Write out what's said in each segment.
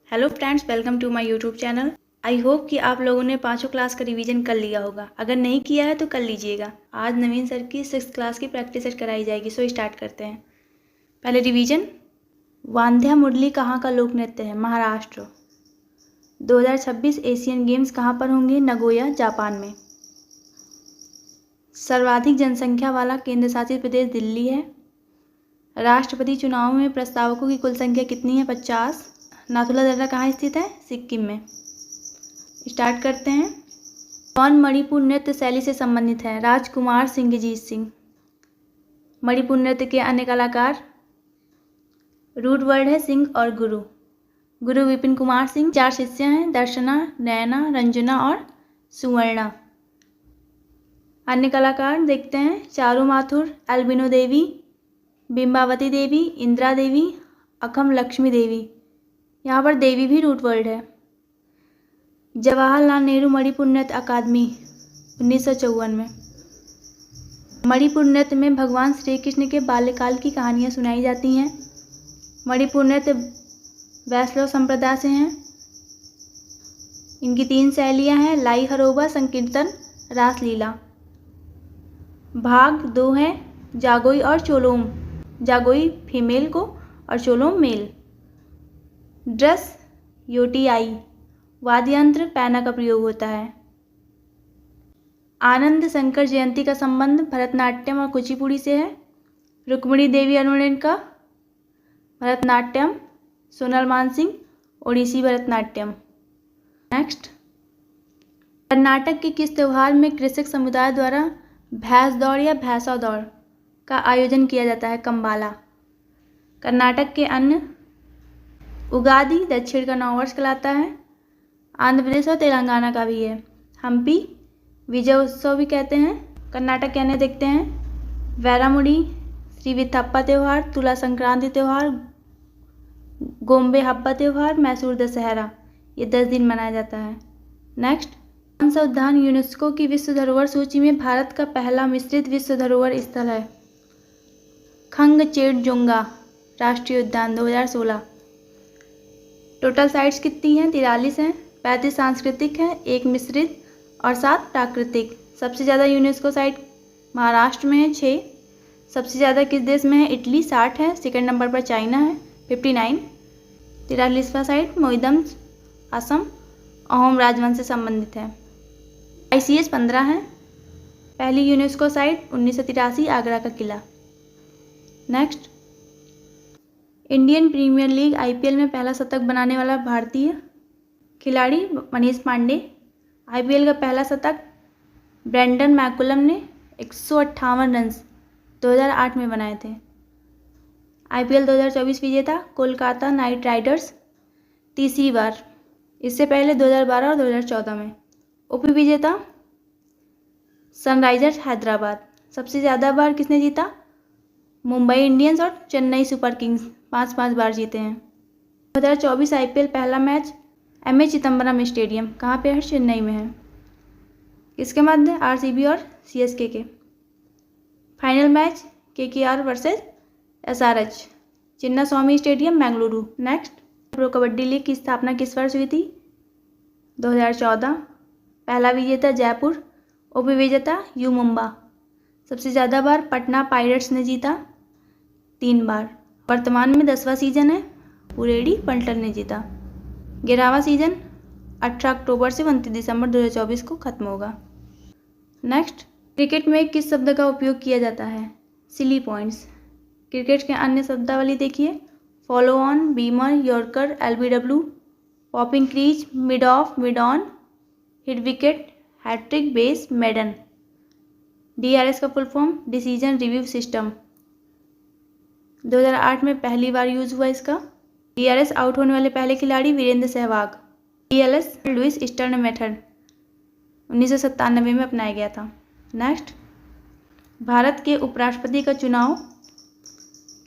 Hello friends, welcome to my YouTube channel. I hope कि आप लोगों ने पाँचों क्लास का रिवीजन कर लिया होगा। अगर नहीं किया है तो कर लीजिएगा। आज नवीन सर की 6th क्लास की प्रैक्टिस कराई जाएगी, सो स्टार्ट करते हैं। पहले रिवीजन। वांध्या मुरली कहाँ का लोक नृत्य है? महाराष्ट्र। 2026 एशियन गेम्स कहाँ पर होंगे? नगोया, जापान में। सर्वाधिक जनसंख्या वाला केंद्र शासित प्रदेश दिल्ली है। राष्ट्रपति चुनाव में प्रस्तावकों की कुल संख्या कितनी है? 50। नाथुला दर्रा कहाँ स्थित है? सिक्किम में। स्टार्ट करते हैं। कौन मणिपुर नृत्य शैली से संबंधित है? राजकुमार सिंघजीत सिंह। मणिपुर नृत्य के अन्य कलाकार, रूट वर्ड है सिंह और गुरु। गुरु विपिन कुमार सिंह। 4 शिष्य हैं, दर्शना, नयना, रंजना और सुवर्णा। अन्य कलाकार देखते हैं। चारू माथुर, अल्बिनो देवी, बिंबावती देवी, इंदिरा देवी, अखम लक्ष्मी देवी। यहाँ पर देवी भी रूट वर्ड है। जवाहरलाल नेहरू मणिपुर नृत्य अकादमी 1954 में। मणिपुर नृत्य में भगवान श्री कृष्ण के बाल्यकाल की कहानियाँ सुनाई जाती हैं। मणिपुर नृत्य वैष्णव संप्रदाय से हैं। इनकी 3 शैलियाँ हैं, लाई हरोबा, संकीर्तन, रासलीला। भाग 2 हैं, जागोई और चोलोम। जागोई फीमेल को और चोलोम मेल। ड्रेस योटियाई। वाद्य यंत्र पैना का प्रयोग होता है। आनंद शंकर जयंती का संबंध भरतनाट्यम और कुचिपुड़ी से है। रुक्मिणी देवी अरुणिन का भरतनाट्यम, सोनल मानसिंह ओडिसी भरतनाट्यम। नेक्स्ट। कर्नाटक के किस त्यौहार में कृषक समुदाय द्वारा भैंस दौड़ या भैंसा दौड़ का आयोजन किया जाता है? कंबाला। कर्नाटक के अन्य उगादि दक्षिण का नववर्ष कहलाता है। आंध्र प्रदेश और तेलंगाना का भी है। हम्पी विजय उत्सव भी कहते हैं। कर्नाटक के अन्य देखते हैं। वैरामुडी, श्री विथप्पा त्यौहार, तुला संक्रांति त्यौहार, गोम्बे हब्बा त्यौहार, मैसूर दशहरा। ये 10 दिन मनाया जाता है। नेक्स्ट। कौन सा उद्यान यूनेस्को की विश्व धरोहर सूची में भारत का पहला मिश्रित विश्व धरोहर स्थल है? खंगचेडजुंगा राष्ट्रीय उद्यान 2016। टोटल साइट्स कितनी हैं? 43 हैं। 35 सांस्कृतिक हैं, 1 मिश्रित और 7 प्राकृतिक। सबसे ज़्यादा यूनेस्को साइट महाराष्ट्र में है, 6। सबसे ज़्यादा किस देश में है? इटली, 60 है। सेकंड नंबर पर चाइना है, 59। 43वां साइट मोइदम्स, असम, अहोम राजवंश से संबंधित है। ICS 15 है। पहली यूनेस्को साइट 1983 आगरा का किला। Next. Indian Premier League IPL में पहला शतक बनाने वाला भारतीय खिलाड़ी मनीष पांडे। IPL का पहला शतक ब्रेंडन मैकुलम ने 158 रन 2008 में बनाए थे। IPL 2024 विजेता कोलकाता नाइट राइडर्स तीसरी बार। इससे पहले 2012 और 2014 में। उप विजेता सनराइजर्स हैदराबाद। सबसे ज़्यादा बार किसने जीता? मुंबई इंडियंस और चेन्नई सुपर किंग्स 5-5 बार जीते हैं। 2024 IPL पहला मैच MA चिदम्बरम स्टेडियम कहाँ पे है? चेन्नई में है। इसके मध्य RCB और CSK के। Final match KKR versus SRH Chinna Swamy stadium Bengaluru. Next. Pro kabaddi league की स्थापना किस वर्ष हुई थी? 2014। पहला विजेता जयपुर, उप विजेता यू मुंबा। सबसे ज़्यादा बार पटना पायरेट्स ने जीता, 3 बार। वर्तमान में 10वां सीजन है। पुरेडी पल्टन ने जीता। 11वां सीजन 18 अक्टूबर से 29 दिसंबर 2024 को खत्म होगा। नेक्स्ट। क्रिकेट में किस शब्द का उपयोग किया जाता है? सिली पॉइंट्स। क्रिकेट के अन्य शब्दावली देखिए। Follow on, beamer, yorker, LBW, popping crease, mid off, mid on, hit wicket, hat trick, base, maiden. DRS का full form decision review system. 2008 में पहली बार यूज हुआ इसका। DRS आउट होने वाले पहले खिलाड़ी Virender Sehwag. DLS Lewis Eastern method 1997 में अपनाया गया था। नेक्स्ट। भारत के उपराष्ट्रपति का चुनाव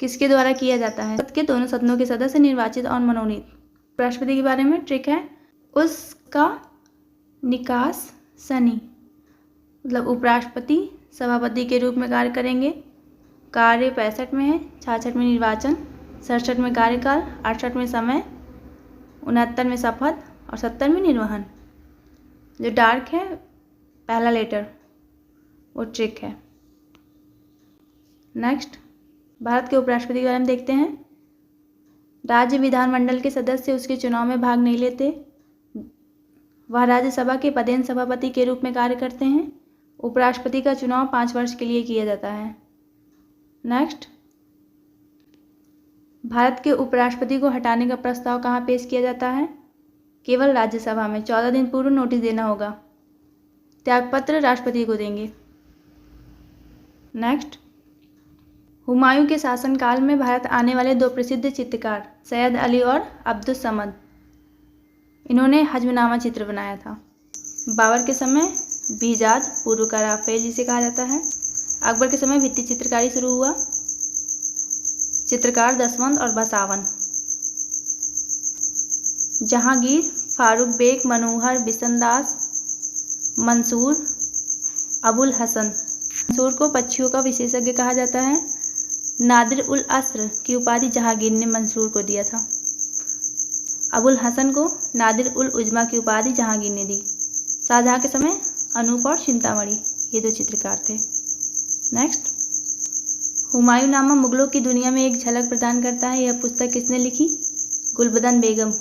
किसके द्वारा किया जाता है? भारत के दोनों सदनों के सदस्य निर्वाचित और मनोनीत। उपराष्ट्रपति के बारे में ट्रिक है, उसका निकास सनी, मतलब उपराष्ट्रपति सभापति के रूप में कार्य करेंगे। कार्य 65 में है, 66 में निर्वाचन, 67 में कार्यकाल, 68 में समय, 69 में शपथ और 70 में निर्वहन। जो डार्क है पहला लेटर वो ट्रिक है। नेक्स्ट, भारत के उपराष्ट्रपति के बारे में देखते हैं। राज्य विधानमंडल के सदस्य उसके चुनाव में भाग नहीं लेते। वह राज्यसभा के पदेन सभापति के रूप में कार्य करते हैं। उपराष्ट्रपति का चुनाव 5 वर्ष के लिए किया जाता है। नेक्स्ट, भारत के उपराष्ट्रपति को हटाने का प्रस्ताव कहाँ पेश किया जाता है? केवल राज्यसभा में। 14 दिन पूर्व नोटिस देना होगा। त्यागपत्र राष्ट्रपति को देंगे। नेक्स्ट, हुमायूं के शासनकाल में भारत आने वाले 2 प्रसिद्ध चित्रकार सैयद अली और अब्दुस समद, इन्होंने हजमनामा चित्र बनाया था। बाबर के समय बिजाद, पूर्व का राफेल जिसे कहा जाता है। अकबर के समय भित्ति चित्रकारी शुरू हुआ। चित्रकार दसवंत और बसावन। जहांगीर, फारूक बेग, मनोहर, बिशनदास, मंसूर, अबुल हसन। मंसूर को पक्षियों का विशेषज्ञ कहा जाता है। नादिर उल अस्र की उपाधि जहांगीर ने मंसूर को दिया था। अबुल हसन को नादिर उल उजमा की उपाधि जहांगीर ने दी। शाहजहां के समय अनूप और चिंतामणि ये 2 चित्रकार थे। नेक्स्ट, हुमायूंनामा मुगलों की दुनिया में एक झलक प्रदान करता है। यह पुस्तक किसने लिखी? गुलबदन बेगम।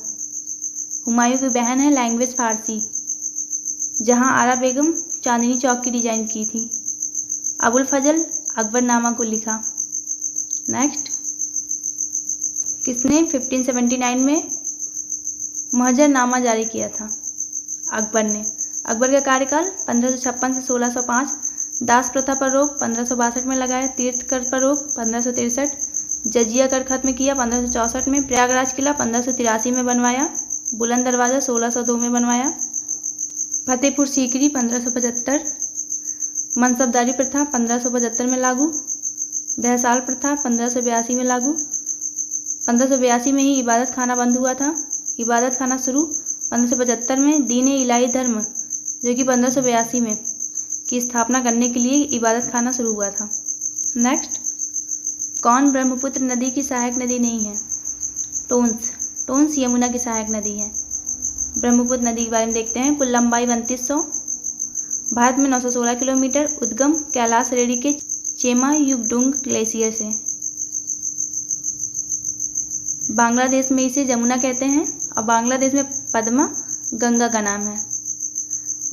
हुमायूं की बहन है लैंग्वेज फारसी, जहां आरा बेगम चांदनी चौक की डिजाइन की थी। अबुल फजल अकबरनामा को लिखा। नेक्स्ट, किसने 1579 में मुहज्जरनामा जारी किया था? अकबर ने। अकबर का कार्यकाल 1556 से 1605। दास प्रथा पर रोक 1562 में लगाया। तीर्थ कर पर रोक 1563। जजिया कर खत्म किया 1564 में। प्रयागराज किला 1583 में बनवाया। बुलंद दरवाज़ा 1602 में बनवाया। फतेहपुर सीकरी 1575। मनसबदारी प्रथा 1575 में लागू। दहसाल प्रथा 1582 में लागू। 1582 में ही इबादत खाना बंद हुआ था। इबादत खाना शुरू 1575 में। दीन इलाही धर्म जो कि 1582 में की स्थापना करने के लिए इबादत खाना शुरू हुआ था। नेक्स्ट, कौन ब्रह्मपुत्र नदी की सहायक नदी नहीं है? टोंस। टोंस यमुना की सहायक नदी है। ब्रह्मपुत्र नदी के बारे में देखते हैं। कुल लंबाई 3200। भारत में 916 किलोमीटर। उद्गम कैलाश रेडी के चेमा युगडुंग ग्लेशियर से। बांग्लादेश में इसे जमुना कहते हैं और बांग्लादेश में पद्मा गंगा का नाम है।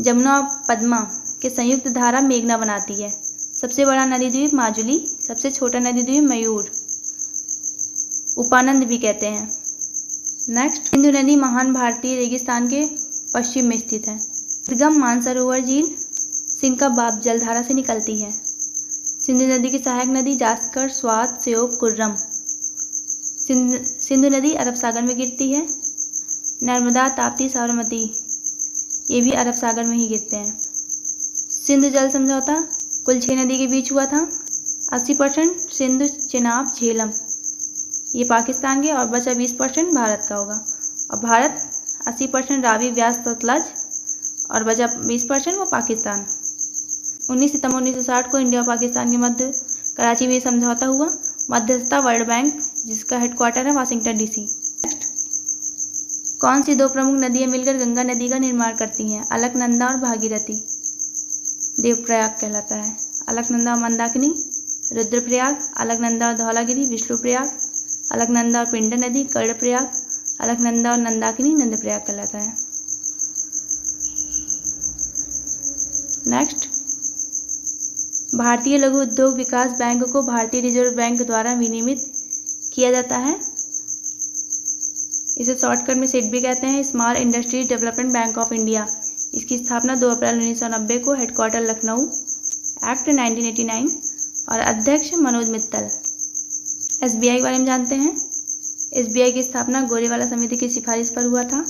जमुना और पद्मा के संयुक्त धारा मेघना बनाती है। सबसे बड़ा नदी द्वीप माजुली। सबसे छोटा नदी द्वीप मयूर। उपानंद भी कहते हैं। नेक्स्ट, सिंधु नदी महान भारतीय रेगिस्तान के पश्चिम में स्थित है। उद्गम मानसरोवर झील सिंध का बाप जलधारा से निकलती है। सिंधु नदी की सहायक नदी जास्कर, स्वात, श्योक, कुर्रम। सिंधु नदी अरब सागर में गिरती है। नर्मदा, ताप्ती, साबरमती ये भी अरब सागर में ही गिरते हैं। सिंधु जल समझौता कुल 6 नदी के बीच हुआ था। 80% सिंधु, चेनाब, झेलम ये पाकिस्तान के और बचा 20% भारत का होगा। और भारत 80% रावी, व्यास, सतलज और बचा 20% वो पाकिस्तान। 19 सितंबर 1960 को इंडिया और पाकिस्तान के मध्य कराची में समझौता हुआ। मध्यस्थता वर्ल्ड बैंक जिसका हेडक्वार्टर है वाशिंगटन डीसी। कौन सी 2 प्रमुख नदियां मिलकर गंगा नदी का निर्माण करती हैं? अलकनंदा और भागीरथी। देवप्रयाग कहलाता है। अलकनंदा और मंदाकिनी रुद्रप्रयाग। अलकनंदा और धौलागिरी विष्णुप्रयाग। अलकनंदा और पिंडर नदी कर्णप्रयाग। अलकनंदा और नंदाकिनी नंदप्रयाग कहलाता है। नेक्स्ट, भारतीय लघु उद्योग विकास बैंक को भारतीय रिजर्व बैंक द्वारा विनियमित किया जाता है। इसे शॉर्टकट में सिड भी कहते हैं। Small industries development bank of India. इसकी स्थापना 2 अप्रैल 1990 को। हेडक्वार्टर लखनऊ। एक्ट 1989 और अध्यक्ष मनोज मित्तल। एसबीआई के बारे में जानते हैं। एसबीआई की स्थापना गोरेवाला समिति की सिफारिश पर हुआ था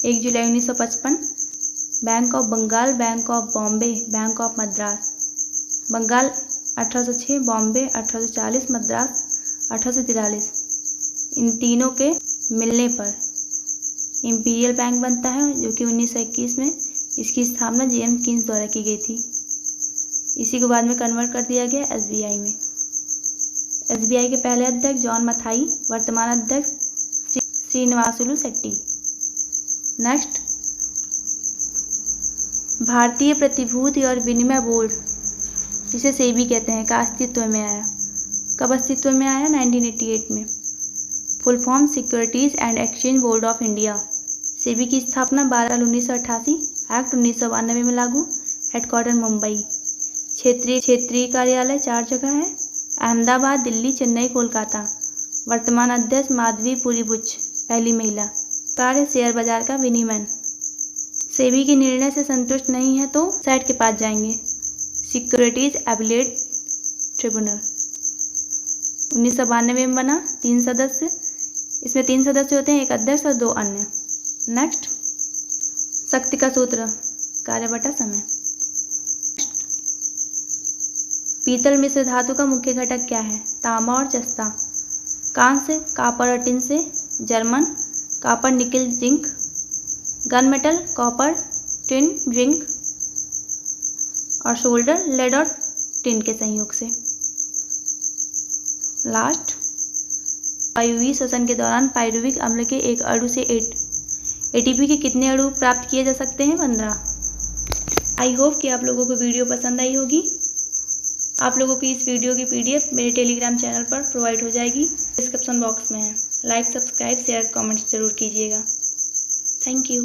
1 जुलाई 1955। Bank of Bengal, bank of Bombay, bank of Madras. Bengal 1806, Bombay 1840, Madras 1843। इन तीनों के मिलने पर इंपीरियल बैंक बनता है जो कि 1921 में इसकी स्थापना जेम्स कीन्स द्वारा की गई थी। इसी को बाद में कन्वर्ट कर दिया गया एसबीआई में। एसबीआई के पहले अध्यक्ष जॉन मथाई, वर्तमान अध्यक्ष श्रीनिवासुलु शेट्टी। नेक्स्ट, भारतीय प्रतिभूति और विनिमय बोर्ड, जिसे सेबी कहते हैं, का अस्तित्व में आया। कब अस्तित्व में आया? 1988 में। Full form securities and exchange board of India. SEBI की स्थापना 12/1988, एक्ट 1992 में लागू। हेडक्वार्टर मुंबई। क्षेत्रीय कार्यालय 4 जगह है, अहमदाबाद, दिल्ली, चेन्नई, कोलकाता। वर्तमान अध्यक्ष माधवी पुरी बुच, पहली महिला। कार्य शेयर बाजार का विनियमन। सेबी के निर्णय से संतुष्ट नहीं है तो साइट के पास जाएंगे। सिक्योरिटीज एपीलेट ट्रिब्यूनल 1992 में बना, 3 सदस्य, इसमें 3 सदस्य होते हैं, एक अध्यक्ष और 2 अन्य। नेक्स्ट, शक्ति का सूत्र, कार्य बटा समय। पीतल मिश्र धातु का मुख्य घटक क्या है? तांबा और जस्ता। कांस्य, कॉपर और टिन से। जर्मन, कॉपर, निकल, zinc. Gun metal, copper, tin, zinc. और सोल्डर, लेड और टिन के संयोग से। लास्ट, वायवीय श्वसन के दौरान पायरुविक अम्ल के एक अणु से एटीपी के कितने अणु प्राप्त किए जा सकते हैं? 15। आई होप कि आप लोगों को वीडियो पसंद आई होगी। आप लोगों की इस वीडियो की पीडीएफ मेरे टेलीग्राम चैनल पर प्रोवाइड हो जाएगी, डिस्क्रिप्शन बॉक्स में है। लाइक, सब्सक्राइब, शेयर, कमेंट्स जरूर कीजिएगा। Thank you.